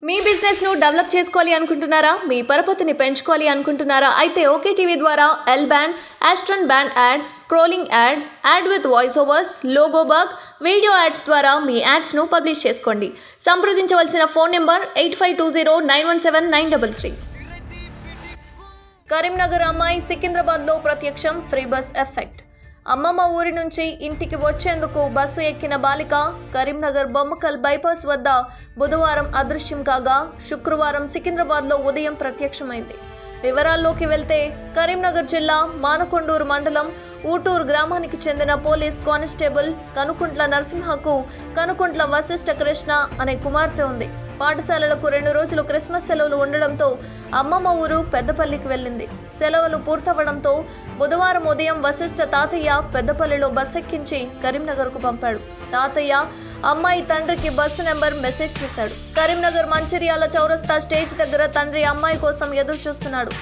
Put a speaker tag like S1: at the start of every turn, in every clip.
S1: మీ business ను develop చేసుకోవాలి అనుకుంటున్నారా? మీ పరపతిని పెంచుకోవాలి అనుకుంటున్నారా? అయితే ఓకే టీవీ ద్వారా L band, aston band ad, scrolling ad, ad with voice overs, logo bug, video ads ద్వారా మీ యాడ్స్ ను పబ్లిష్ చేసుకోండి. సంప్రదించవలసిన ఫోన్ నెంబర్ 8520917933. కరీంనగర్ అమ్మాయి సికింద్రాబాద్ లో ప్రత్యక్షం. Free bus effect. అమ్మమ్మ ఊరి నుంచి ఇంటికి వచ్చేందుకు బస్సు ఎక్కిన బాలిక కరీంనగర్ బొమ్మకల్ బైపాస్ వద్ద బుధవారం అదృశ్యం కాగా శుక్రవారం సికింద్రాబాద్లో ఉదయం ప్రత్యక్షమైంది. వివరాల్లోకి వెళ్తే కరీంనగర్ జిల్లా మానకొండూరు మండలం ఊటూరు గ్రామానికి చెందిన పోలీస్ కానిస్టేబుల్ కనుకుంట్ల నరసింహకు కనుకుంట్ల వశిష్ఠ కృష్ణ అనే కుమార్తె ఉంది. పాఠశాలలకు 2 రోజులు క్రిస్మస్ సెలవులు ఉండడంతో అమ్మమ్మ ఊరు పెద్దపల్లికి వెళ్ళింది. సెలవులు పూర్తవడంతో బుధవారం ఉదయం వశిష్ఠ తాతయ్య పెద్దపల్లిలో బస్ ఎక్కించి కరీంనగర్కు పంపాడు. తాతయ్య అమ్మాయి తండ్రికి బస్సు నెంబర్ మెసేజ్ చేశాడు. కరీంనగర్ మంచిర్యాల చౌరస్తా స్టేజ్ దగ్గర తండ్రి అమ్మాయి కోసం ఎదురు చూస్తున్నాడు.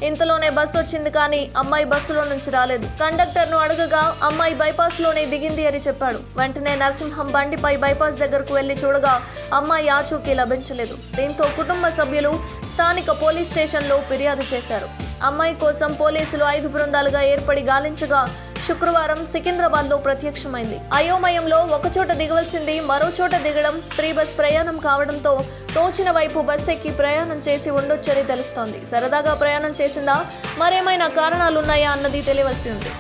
S1: ఇంతలోనే బస్సు వచ్చింది, కానీ అమ్మాయి బస్సులో నుంచి రాలేదు. కండక్టర్ను అడగగా అమ్మాయి బైపాస్ లోనే దిగింది అని చెప్పాడు. వెంటనే నరసింహం బండిపై బైపాస్ దగ్గరకు వెళ్లి చూడగా అమ్మాయి ఆచూకీ లభించలేదు. దీంతో కుటుంబ సభ్యులు స్థానిక పోలీస్ స్టేషన్లో ఫిర్యాదు చేశారు. అమ్మాయి కోసం పోలీసులు 5 బృందాలుగా ఏర్పడి గాలించగా శుక్రవారం సికింద్రాబాద్లో ప్రత్యక్షమైంది. అయోమయంలో ఒకచోట దిగవలసింది మరో చోట దిగడం, ఫ్రీ బస్ ప్రయాణం కావడంతో తోచిన వైపు బస్ ఎక్కి ప్రయాణం చేసి ఉండొచ్చని తెలుస్తోంది. సరదాగా ప్రయాణం చేసిందా, మరేమైనా కారణాలున్నాయా అన్నది తెలియవలసి ఉంది.